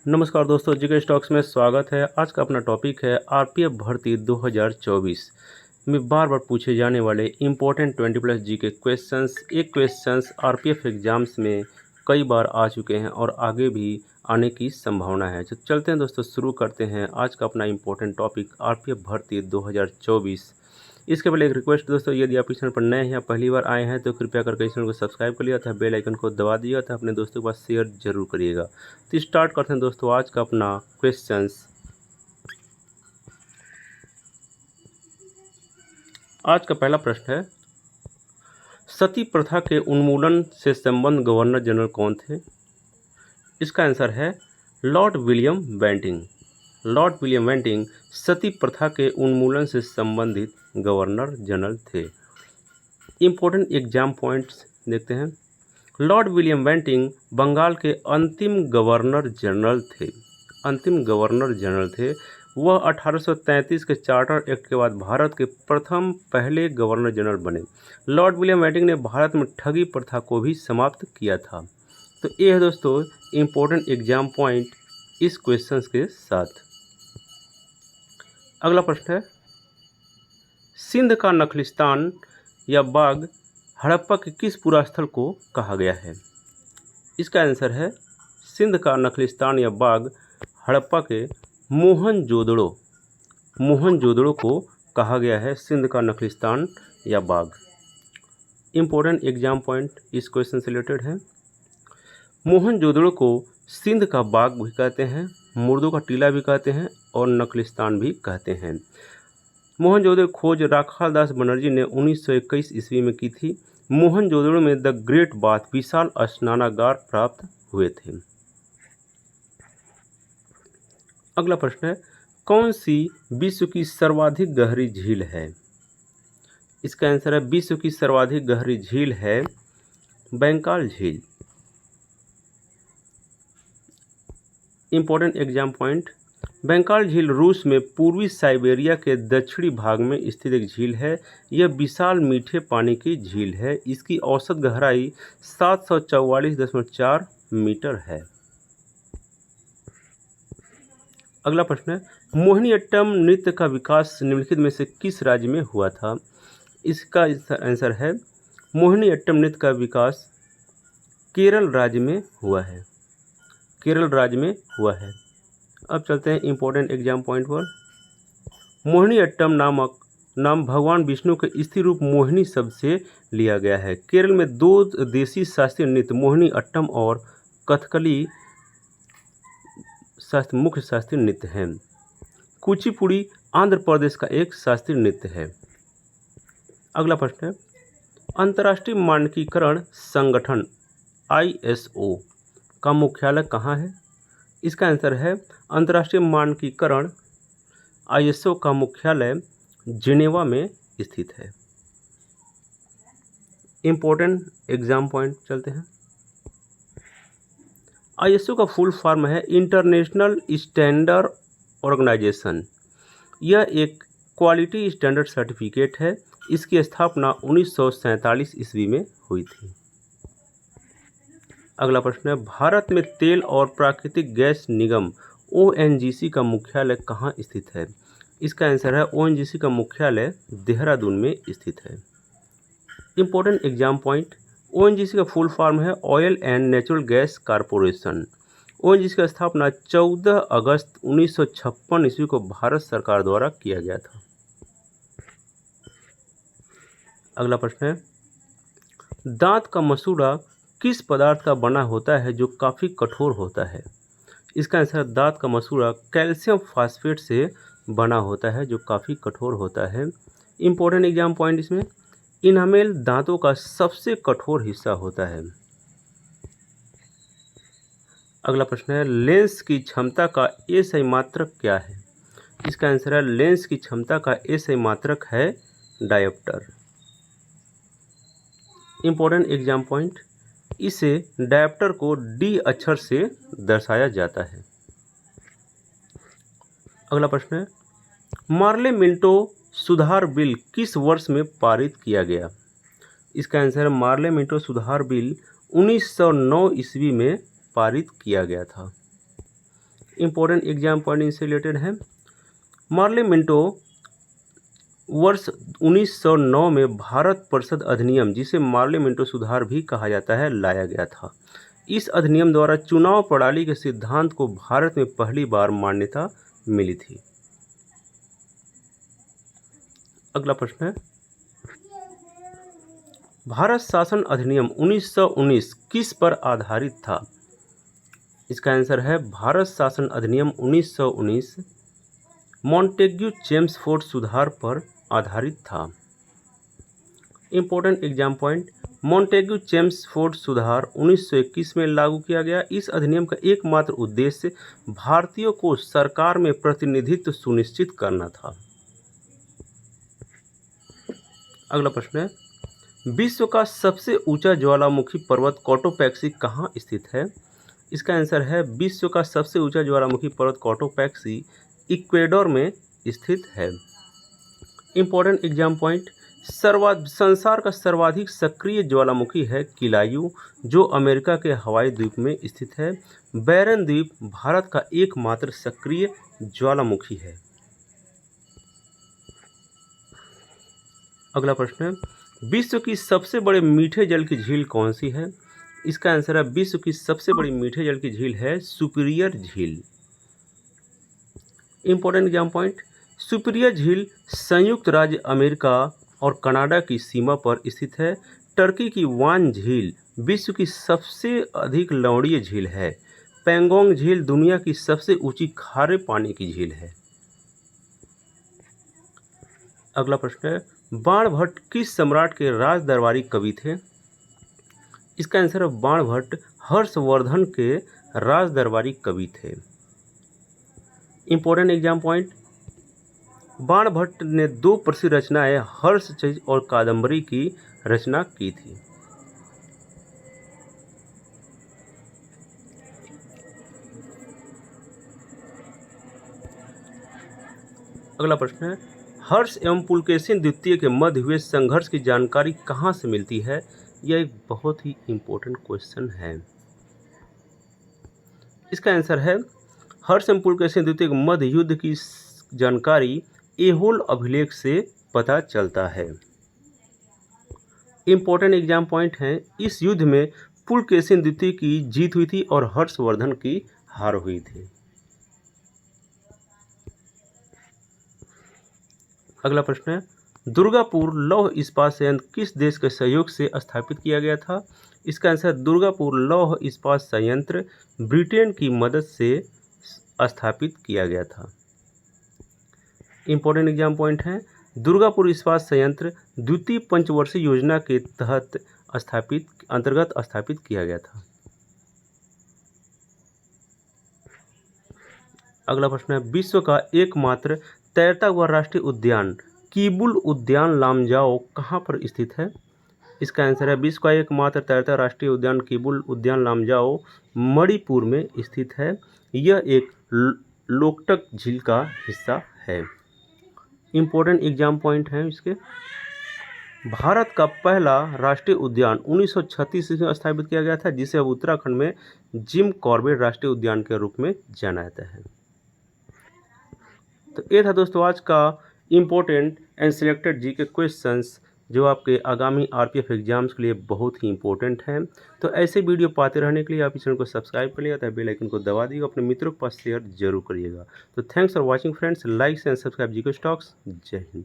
नमस्कार दोस्तों, GK stocks में स्वागत है। आज का अपना टॉपिक है आरपीएफ भर्ती 2024 में बार बार पूछे जाने वाले इम्पोर्टेंट 20+ जीके क्वेश्चंस। एक क्वेश्चंस आरपीएफ एग्जाम्स में कई बार आ चुके हैं और आगे भी आने की संभावना है। तो चलते हैं दोस्तों, शुरू करते हैं आज का अपना इम्पोर्टेंट टॉपिक आरपीएफ भर्ती 2024। इसके पहले एक रिक्वेस्ट दोस्तों, यदि आप इस चैनल पर नए हैं या पहली बार आए हैं तो कृपया करके इस चैनल को सब्सक्राइब कर लिया था, बेल आइकन को दबा दिया था, अपने दोस्तों के पास शेयर जरूर करिएगा। तो स्टार्ट करते हैं दोस्तों आज का अपना क्वेश्चंस। आज का पहला प्रश्न है, सती प्रथा के उन्मूलन से संबंध गवर्नर जनरल कौन थे? इसका आंसर है lord William Bentinck. Lord William Bentinck sati प्रथा के उन्मूलन से संबंधित गवर्नर जनरल थे। इम्पोर्टेंट एग्जाम पॉइंट्स देखते हैं। लॉर्ड विलियम बेंटिंक बंगाल के अंतिम गवर्नर जनरल थे। अंतिम गवर्नर जनरल थे। वह 1833 के चार्टर एक्ट के बाद भारत के प्रथम पहले गवर्नर जनरल बने। लॉर्ड विलियम बेंटिंक ने भारत में ठगी प्रथा को भी समाप्त किया था। तो ये है दोस्तों इम्पोर्टेंट एग्जाम पॉइंट इस क्वेश्चंस के साथ। अगला प्रश्न है, सिंध का नखलिस्तान या बाग हड़प्पा के किस पुरास्थल को कहा गया है? इसका आंसर है सिंध का नखलिस्तान या बाग हड़प्पा के मोहनजोदड़ो को कहा गया है। सिंध का नखलिस्तान या बाग। इम्पोर्टेंट एग्जाम पॉइंट इस क्वेश्चन से रिलेटेड है। मोहनजोदड़ो को सिंध का बाग भी कहते हैं, मुर्दों का टीला भी कहते हैं और नखलिस्तान भी कहते हैं। मोहनजोदड़ो खोज राखाल दास बनर्जी ने 1921 ईस्वी में की थी। मोहनजोदड़ो में द ग्रेट बाथ विशाल स्नानागार प्राप्त हुए थे। अगला प्रश्न है, कौन सी विश्व की सर्वाधिक गहरी झील है? इसका आंसर है विश्व की सर्वाधिक गहरी झील है बैंकाल झील। इम्पोर्टेंट एग्जाम पॉइंट, बैंकाल झील रूस में पूर्वी साइबेरिया के दक्षिणी भाग में स्थित एक झील है। यह विशाल मीठे पानी की झील है। इसकी औसत गहराई 744.4 मीटर है। अगला प्रश्न है, मोहिनीअट्टम नृत्य का विकास निम्नलिखित में से किस राज्य में हुआ था? इसका आंसर है मोहिनीअट्टम नृत्य का विकास केरल राज्य में हुआ है। केरल राज्य में हुआ है। अब चलते हैं इम्पोर्टेंट एग्जाम पॉइंट पर। मोहिनीअट्टम नाम भगवान विष्णु के स्त्री रूप मोहिनी शब्द से लिया गया है। केरल में दो देसी शास्त्रीय नृत्य मोहिनीअट्टम और कथकली मुख्य शास्त्रीय नृत्य हैं। कुचिपुड़ी आंध्र प्रदेश का एक शास्त्रीय नृत्य है। अगला प्रश्न है, अंतर्राष्ट्रीय मानकीकरण संगठन ISO का मुख्यालय कहाँ है? इसका आंसर है अंतर्राष्ट्रीय मानकीकरण ISO का मुख्यालय जिनेवा में स्थित है। इम्पोर्टेंट एग्जाम पॉइंट चलते हैं। ISO का फुल फॉर्म है इंटरनेशनल स्टैंडर्ड ऑर्गेनाइजेशन। यह एक क्वालिटी स्टैंडर्ड सर्टिफिकेट है। इसकी स्थापना 1947 ईस्वी में हुई थी। अगला प्रश्न है, भारत में तेल और प्राकृतिक गैस निगम ONGC का मुख्यालय कहाँ स्थित है? इसका आंसर है ONGC का मुख्यालय देहरादून में स्थित है। इम्पोर्टेंट एग्जाम पॉइंट, ONGC का फुल फॉर्म है oil and natural gas corporation. ONGC का स्थापना 14 अगस्त 1956 ईस्वी को भारत सरकार द्वारा किया गया था। अगला प्रश्न है, दांत का मसूड़ा किस पदार्थ का बना होता है जो काफ़ी कठोर होता है? इसका आंसर दांत का मसूड़ा कैल्शियम फास्फेट से बना होता है जो काफ़ी कठोर होता है। इम्पोर्टेंट एग्जाम पॉइंट इसमें, इनामेल दांतों का सबसे कठोर हिस्सा होता है। अगला प्रश्न है, लेंस की क्षमता का SI मात्रक क्या है? इसका आंसर है लेंस की क्षमता का SI मात्रक है डायोप्टर। इम्पोर्टेंट एग्जाम पॉइंट, इसे डायोप्टर को D अक्षर से दर्शाया जाता है। अगला प्रश्न है, मार्ले मिंटो सुधार बिल किस वर्ष में पारित किया गया? इसका आंसर है मार्ले मिंटो सुधार बिल 1909 ईस्वी में पारित किया गया था। इम्पोर्टेंट एग्जाम पॉइंट इनसे रिलेटेड है। मार्ले मिंटो वर्ष 1909 में भारत परिषद अधिनियम, जिसे मार्ले मिंटो सुधार भी कहा जाता है, लाया गया था। इस अधिनियम द्वारा चुनाव प्रणाली के सिद्धांत को भारत में पहली बार मान्यता मिली थी। अगला प्रश्न है, भारत शासन अधिनियम 1919 किस पर आधारित था? इसका आंसर है भारत शासन अधिनियम 1919 मॉन्टेग्यू चेम्सफोर्ड सुधार पर आधारित था। Important exam point, Montagu Chelmsford सुधार 1921 में लागू किया गया। इस अधिनियम का एकमात्र उद्देश्य भारतीयों को सरकार में प्रतिनिधित्व सुनिश्चित करना था। अगला प्रश्न है, विश्व का सबसे ऊंचा ज्वालामुखी पर्वत कोटोपैक्सी कहाँ स्थित है? इसका आंसर है विश्व का सबसे ऊंचा ज्वालामुखी पर्वत कोटोपैक्सी इक्वेडोर में स्थित है। इम्पोर्टेंट एग्जाम पॉइंट, संसार का सर्वाधिक सक्रिय ज्वालामुखी है किलायू, जो अमेरिका के हवाई द्वीप में स्थित है। बैरन द्वीप भारत का एकमात्र सक्रिय ज्वालामुखी है। अगला प्रश्न है, विश्व की सबसे बड़े मीठे जल की झील कौन सी है? इसका आंसर है विश्व की सबसे बड़ी मीठे जल की झील है सुपीरियर झील। इम्पोर्टेंट एग्जाम पॉइंट, सुपीरियर झील संयुक्त राज्य अमेरिका और कनाडा की सीमा पर स्थित है। टर्की की वान झील विश्व की सबसे अधिक लवणीय झील है। पेंगोंग झील दुनिया की सबसे ऊंची खारे पानी की झील है। अगला प्रश्न है, बाणभट्ट किस सम्राट के राज दरबारी कवि थे? इसका आंसर है बाणभट्ट हर्षवर्धन के राज दरबारी कवि थे। इम्पोर्टेंट एग्जाम पॉइंट, बाणभट्ट ने 2 प्रसिद्ध रचनाएं हर्षचरित और कादंबरी की रचना की थी। अगला प्रश्न है, हर्ष एवं पुलकेशिन द्वितीय के मध्य हुए संघर्ष की जानकारी कहाँ से मिलती है? यह एक बहुत ही इम्पोर्टेंट क्वेश्चन है। इसका आंसर है हर्ष एवं पुलकेशिन द्वितीय के मध्य युद्ध की जानकारी एहोल अभिलेख से पता चलता है। इम्पोर्टेंट एग्जाम पॉइंट है, इस युद्ध में पुलकेशिन द्वितीय की जीत हुई थी और हर्षवर्धन की हार हुई थी। अगला प्रश्न है, दुर्गापुर लौह इस्पात संयंत्र किस देश के सहयोग से स्थापित किया गया था? इसका आंसर दुर्गापुर लौह इस्पात संयंत्र ब्रिटेन की मदद से स्थापित किया गया था। इम्पोर्टेंट एग्जाम पॉइंट है, दुर्गापुर इस्पात संयंत्र द्वितीय पंचवर्षीय योजना के तहत अंतर्गत स्थापित किया गया था। अगला प्रश्न है, विश्व का एकमात्र तैरता हुआ राष्ट्रीय उद्यान कीबुल उद्यान लामजाओ कहाँ पर स्थित है? इसका आंसर है विश्व का एकमात्र तैरता राष्ट्रीय उद्यान कीबुल उद्यान लामजाओ मणिपुर में स्थित है। यह एक लोकटक झील का हिस्सा है। इम्पोर्टेंट एग्जाम पॉइंट हैं इसके, भारत का पहला राष्ट्रीय उद्यान 1936 में स्थापित किया गया था, जिसे अब उत्तराखंड में जिम कॉर्बेट राष्ट्रीय उद्यान के रूप में जाना जाता है। तो ये था दोस्तों आज का इम्पोर्टेंट एंड सिलेक्टेड जी के क्वेश्चंस, जो आपके आगामी आरपीएफ एग्जाम्स के लिए बहुत ही इंपॉर्टेंट हैं। तो ऐसे वीडियो पाते रहने के लिए आप इस चैनल को सब्सक्राइब कर लिया, बेल आइकन को दबा दीजिएगा, अपने मित्रों के पास शेयर जरूर करिएगा। तो thanks for watching friends, like and subscribe G K stocks. जय हिंद।